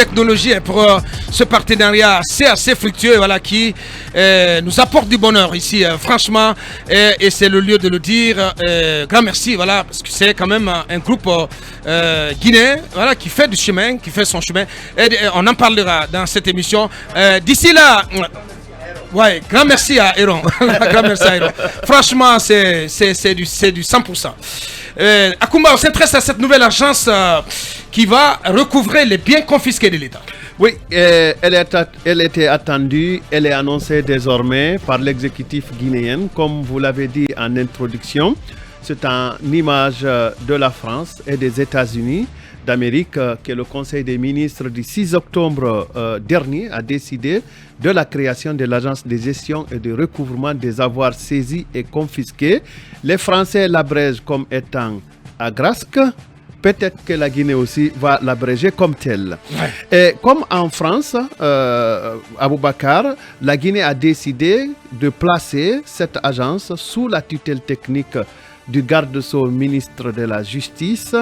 technologie pour ce partenariat assez fructueux, voilà, qui nous apporte du bonheur ici, franchement, et c'est le lieu de le dire. Grand merci, voilà, parce que c'est quand même un groupe guinéen, voilà, qui fait du chemin, qui fait son chemin, et on en parlera dans cette émission. D'ici là, ouais, grand merci à Héron. Grand merci à Héron. Franchement, c'est du 100%. Akoumba, on s'intéresse à cette nouvelle agence qui va recouvrer les biens confisqués de l'État. Oui, elle était attendue, elle est annoncée désormais par l'exécutif guinéen, comme vous l'avez dit en introduction. C'est en image de la France et des États-Unis d'Amérique que le Conseil des ministres du 6 octobre dernier a décidé de la création de l'Agence de gestion et de recouvrement des avoirs saisis et confisqués. Les Français l'abrègent comme étant AGRASC. Peut-être que la Guinée aussi va l'abréger comme telle. Et comme en France, Aboubacar, la Guinée a décidé de placer cette agence sous la tutelle technique du garde-sceau ministre de la Justice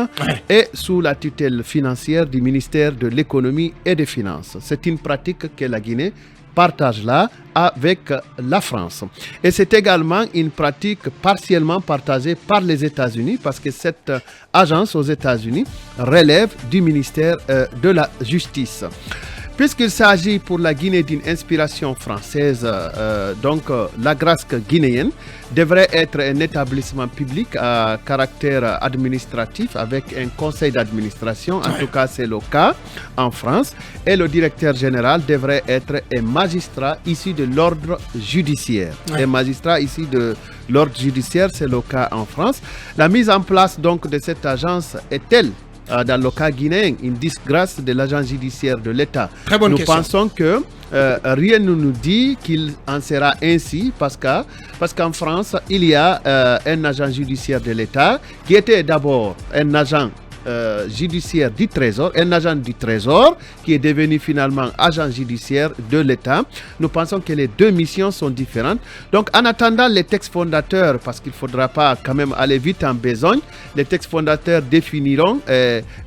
et sous la tutelle financière du ministère de l'Économie et des Finances. C'est une pratique que la Guinée partage là avec la France. Et c'est également une pratique partiellement partagée par les États-Unis parce que cette agence aux États-Unis relève du ministère de la Justice. Puisqu'il s'agit pour la Guinée d'une inspiration française, l'AGRASC guinéenne devrait être un établissement public à caractère administratif avec un conseil d'administration, en tout cas c'est le cas en France, et le directeur général devrait être un magistrat issu de l'ordre judiciaire. Un magistrat issu de l'ordre judiciaire, c'est le cas en France. La mise en place donc de cette agence est telle dans le cas guinéen, une disgrâce de l'agent judiciaire de l'État. Nous pensons que rien ne nous dit qu'il en sera ainsi parce qu'en France, il y a un agent judiciaire de l'État qui était d'abord un agent judiciaire du Trésor, un agent du Trésor qui est devenu finalement agent judiciaire de l'État. Nous pensons que les deux missions sont différentes. Donc en attendant les textes fondateurs, parce qu'il ne faudra pas quand même aller vite en besogne, les textes fondateurs définiront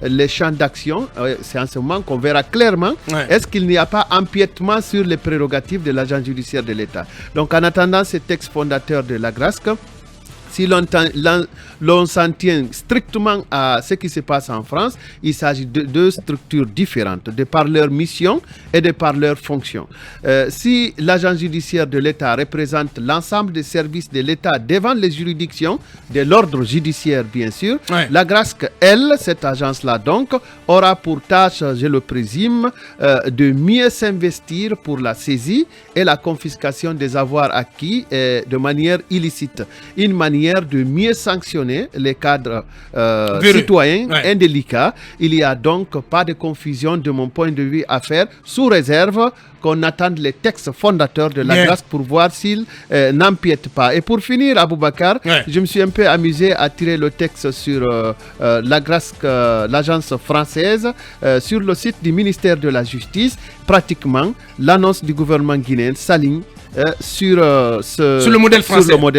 les champs d'action. C'est en ce moment qu'on verra clairement est-ce qu'il n'y a pas empiètement sur les prérogatives de l'agent judiciaire de l'État. Donc en attendant ces textes fondateurs de l'AGRASC, si l'on s'en tient strictement à ce qui se passe en France, il s'agit de deux structures différentes, de par leur mission et de par leur fonction. Si l'agent judiciaire de l'État représente l'ensemble des services de l'État devant les juridictions, de l'ordre judiciaire bien sûr, l'AGRASC, elle, cette agence-là donc, aura pour tâche, je le présume, de mieux s'investir pour la saisie et la confiscation des avoirs acquis de manière illicite. Une manière de mieux sanctionner les cadres citoyens indélicats. Il n'y a donc pas de confusion de mon point de vue à faire, sous réserve qu'on attende les textes fondateurs de l'AGRASC pour voir s'ils n'empiètent pas. Et pour finir, Aboubacar, je me suis un peu amusé à tirer le texte sur l'AGRASC, l'agence française, sur le site du ministère de la Justice. Pratiquement, l'annonce du gouvernement guinéen s'aligne sur le modèle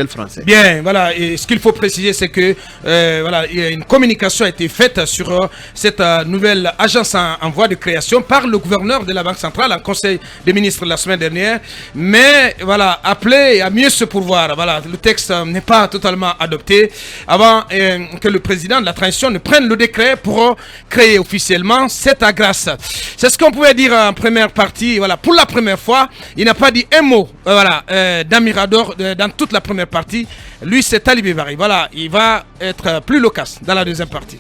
français. Bien, voilà. Et ce qu'il faut préciser, c'est que voilà, une communication a été faite sur cette nouvelle agence en voie de création par le gouverneur de la Banque centrale, en conseil des ministres la semaine dernière. Mais voilà, appelé à mieux se pourvoir. Voilà, le texte n'est pas totalement adopté avant que le président de la transition ne prenne le décret pour créer officiellement cette AGRASC. C'est ce qu'on pouvait dire en première partie. Voilà, pour la première fois, il n'a pas dit un mot. D'Amirador dans toute la première partie. Lui, c'est Talibé Bari. Voilà, il va être plus loquace dans la deuxième partie.